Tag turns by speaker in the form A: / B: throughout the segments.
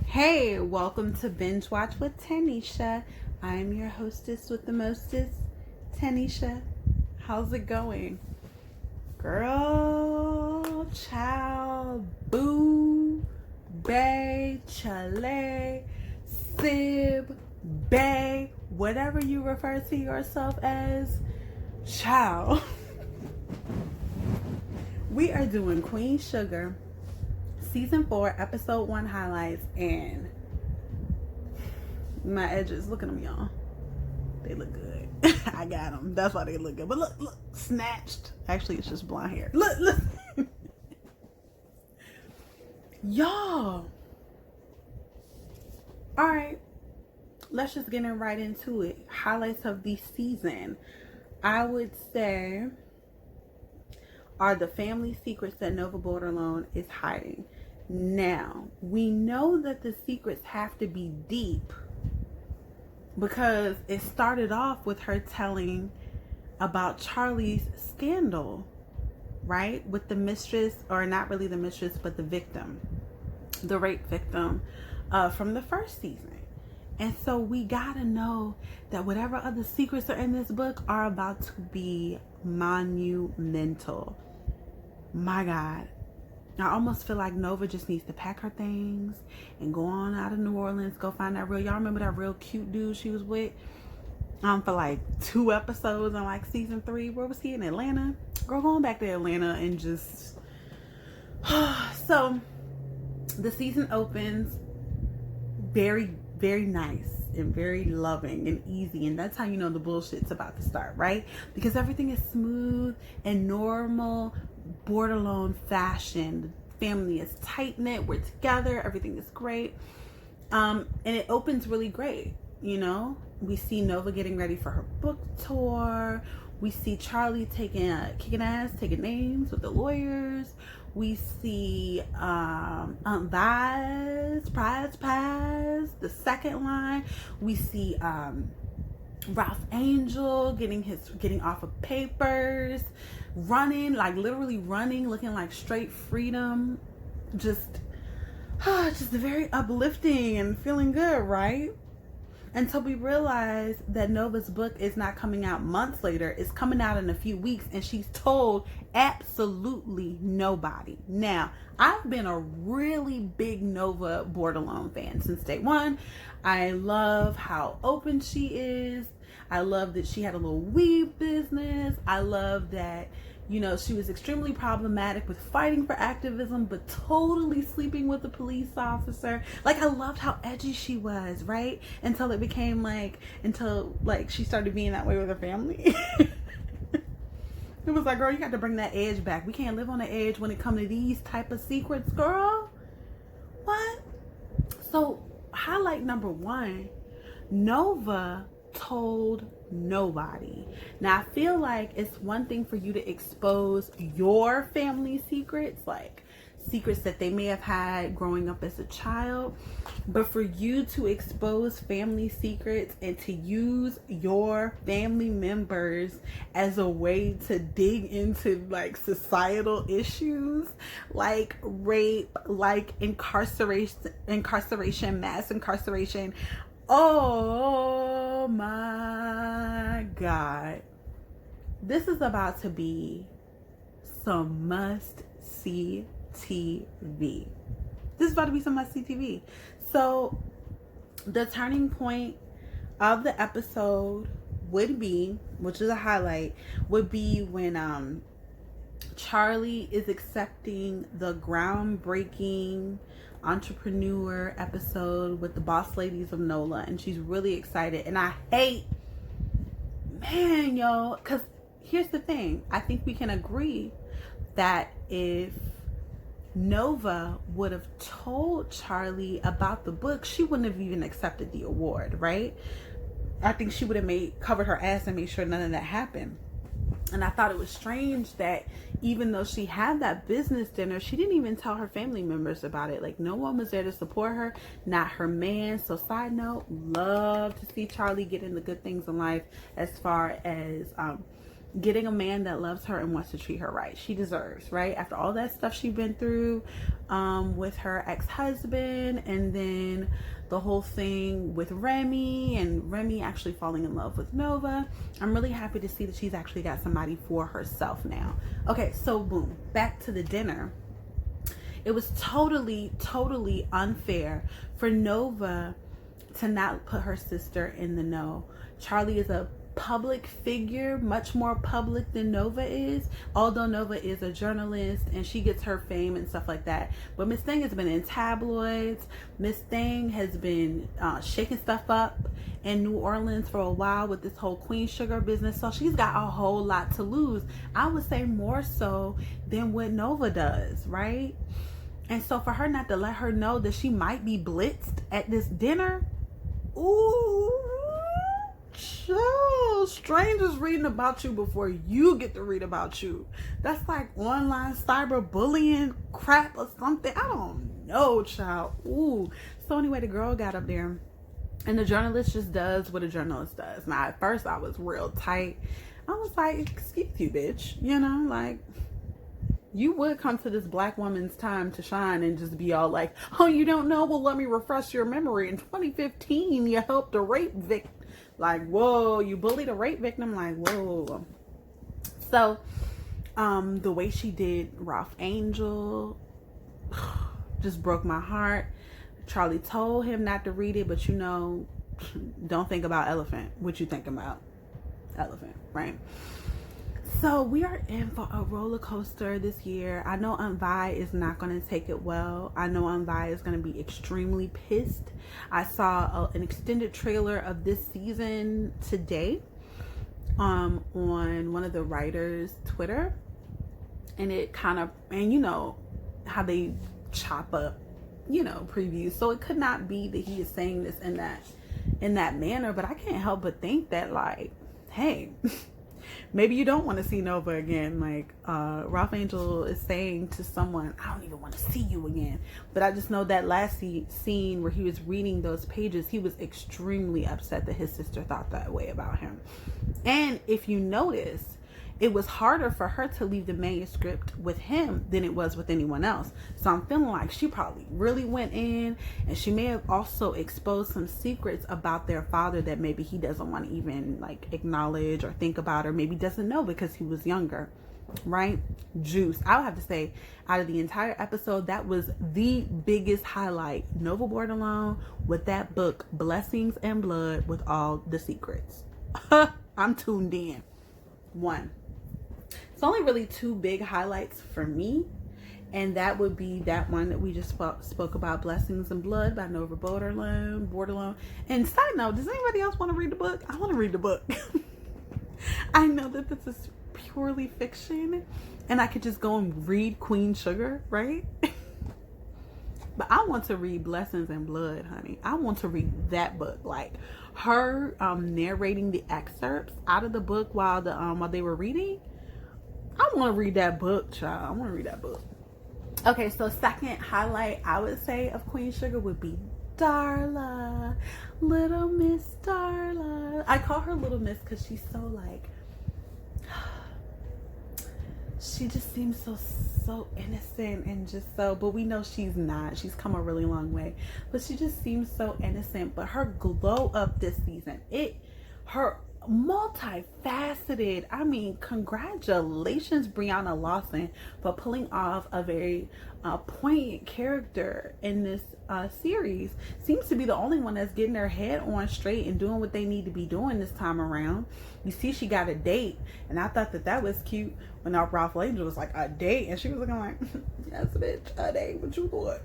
A: Hey, welcome to Binge Watch with Tanisha. I'm your hostess with the mostest, Tanisha. How's it going? Girl, child, boo, bae, chillay, sib, bae, whatever you refer to yourself as, child. We are doing Queen Sugar Season 4, Episode 1 highlights, and my edges, look at them, y'all. They look good. I got them. That's why they look good. But look, snatched. Actually, it's just blonde hair. Look. Y'all. All right. Let's just get right into it. Highlights of the season. I would say are the family secrets that Nova Borderlone is hiding. Now, we know that the secrets have to be deep because it started off with her telling about Charlie's scandal, right? With the mistress, or not really the mistress, but the victim, the rape victim from the first season. And so we gotta know that whatever other secrets are in this book are about to be monumental. My God. I almost feel like Nova just needs to pack her things and go on out of New Orleans, go find that y'all remember that real cute dude she was with for like 2 episodes on like season 3. Where was he? In Atlanta? Girl, going back to Atlanta and just so the season opens very, very nice and very loving and easy, and that's how you know the bullshit's about to start, right? Because everything is smooth and normal Borderlone fashion. The family is tight knit, we're together, everything is great, and it opens really great. You know, we see Nova getting ready for her book tour. We see Charlie kicking ass, taking names with the lawyers. We see Aunt Vaz, prize, the second line. We see Ralph Angel getting off of papers, running, like literally running, looking like straight freedom. Just very uplifting and feeling good, right? Until we realize that Nova's book is not coming out months later. It's coming out in a few weeks, and she's told absolutely nobody. Now, I've been a really big Nova Borderlone fan since day one. I love how open she is. I love that she had a little weave business. I love that, you know, she was extremely problematic with fighting for activism, but totally sleeping with a police officer. Like, I loved how edgy she was, right? Until she started being that way with her family. It was like, girl, you got to bring that edge back. We can't live on the edge when it comes to these type of secrets, girl. What? So, highlight number 1, Nova told nobody. Now, I feel like it's one thing for you to expose your family secrets, like secrets that they may have had growing up as a child, but for you to expose family secrets and to use your family members as a way to dig into like societal issues like rape, like incarceration, mass incarceration. Oh my God. This is about to be some must-see TV. This is about to be some must-see TV. So, the turning point of the episode would be, which is a highlight, would be when Charlie is accepting the groundbreaking entrepreneur episode with the boss ladies of NOLA, and she's really excited. And I hate, man, yo, because here's the thing. I think we can agree that if Nova would have told Charlie about the book, she wouldn't have even accepted the award, right? I think she would have covered her ass and made sure none of that happened. And I thought it was strange that even though she had that business dinner, she didn't even tell her family members about it. Like, no one was there to support her, not her man. So, side note, love to see Charlie get in the good things in life as far as, getting a man that loves her and wants to treat her right. She deserves, right? After all that stuff she's been through with her ex-husband, and then the whole thing with Remy, and Remy actually falling in love with Nova. I'm really happy to see that she's actually got somebody for herself now. Okay, so boom, back to the dinner. It was totally unfair for Nova to not put her sister in the know. Charlie is a public figure, much more public than Nova is, although Nova is a journalist and she gets her fame and stuff like that. But Miss Thing has been in tabloids. Miss Thing has been shaking stuff up in New Orleans for a while with this whole Queen Sugar business, so she's got a whole lot to lose. I would say more so than what Nova does, right? And so for her not to let her know that she might be blitzed at this dinner, ooh, chill. Strangers reading about you before you get to read about you. That's like online cyberbullying crap or something. I don't know, child. Ooh. So anyway, the girl got up there, and the journalist just does what a journalist does. Now, at first, I was real tight. I was like, excuse you, bitch. You know, like, you would come to this black woman's time to shine and just be all like, oh, you don't know? Well, let me refresh your memory. In 2015, you helped a rape victim. Like, whoa, you bullied a rape victim? Like, whoa. So, the way she did Ralph Angel just broke my heart. Charlie told him not to read it, but you know, don't think about elephant. What you think about? Elephant, right? So we are in for a roller coaster this year. I know Aunt Vi is not going to take it well. I know Aunt Vi is going to be extremely pissed. I saw an extended trailer of this season today on one of the writers' Twitter. And it kind of, and you know how they chop up, you know, previews. So it could not be that he is saying this in that manner, but I can't help but think that, like, hey, maybe you don't want to see Nova again. Like, Ralph Angel is saying to someone, I don't even want to see you again. But I just know that last scene where he was reading those pages, he was extremely upset that his sister thought that way about him. And if you notice, it was harder for her to leave the manuscript with him than it was with anyone else. So I'm feeling like she probably really went in, and she may have also exposed some secrets about their father that maybe he doesn't want to even like acknowledge or think about, or maybe doesn't know because he was younger, right? Juice. I would have to say, out of the entire episode, that was the biggest highlight. Nova Bordelon with that book, Blessings and Blood, with all the secrets. I'm tuned in. One. It's only really two big highlights for me, and that would be that one that we just spoke about, Blessings and Blood by Nova Bordelon. And side note, does anybody else want to read the book? I want to read the book. I know that this is purely fiction, and I could just go and read Queen Sugar, right? But I want to read Blessings and Blood, honey. I want to read that book. Like, her narrating the excerpts out of the book while they were reading. I want to read that book, child. I want to read that book. Okay, so second highlight I would say of Queen Sugar would be Darla. Little Miss Darla. I call her Little Miss because she's so like, she just seems so innocent and just so, but we know she's not. She's come a really long way, but she just seems so innocent. But her glow up this season, her multifaceted. I mean, congratulations, Brianna Lawson, for pulling off a very poignant character in this series. Seems to be the only one that's getting her head on straight and doing what they need to be doing this time around. You see, she got a date, and I thought that was cute when our Ralph Angel was like, a date, and she was looking like, yes, bitch, a date. What you thought?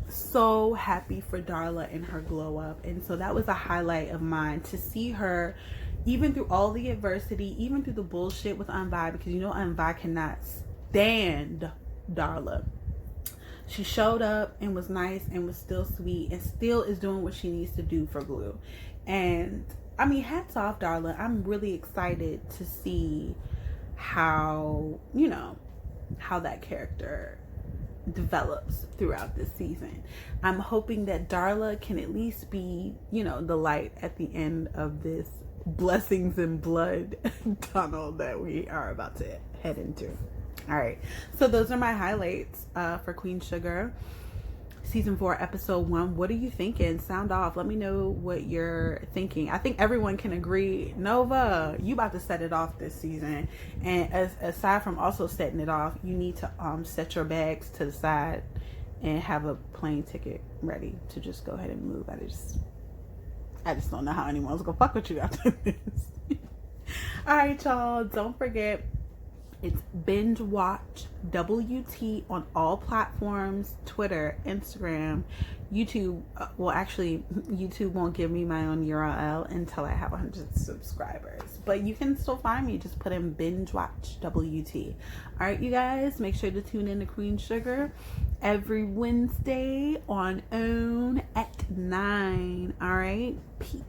A: So happy for Darla and her glow up. And so that was a highlight of mine, to see her even through all the adversity, even through the bullshit with Aunt Vi, because you know Aunt Vi cannot stand Darla. She showed up and was nice and was still sweet and still is doing what she needs to do for Blue. And I mean, hats off, Darla. I'm really excited to see how, you know, how that character develops throughout this season. I'm hoping that Darla can at least be, you know, the light at the end of this blessings and blood tunnel that we are about to head into. All right, so those are my highlights for Queen Sugar season 4 episode 1. What are you thinking? Sound off. Let me know what you're thinking. I think everyone can agree, Nova, you about to set it off this season. And aside from also setting it off, you need to set your bags to the side and have a plane ticket ready to just go ahead and move. I just don't know how anyone's gonna fuck with you after this. All right, y'all, don't forget, it's Binge Watch WT on all platforms: Twitter, Instagram, YouTube. Well, actually, YouTube won't give me my own URL until I have 100 subscribers. But you can still find me. Just put in Binge Watch WT. All right, you guys, make sure to tune in to Queen Sugar every Wednesday on OWN at 9. All right, peace.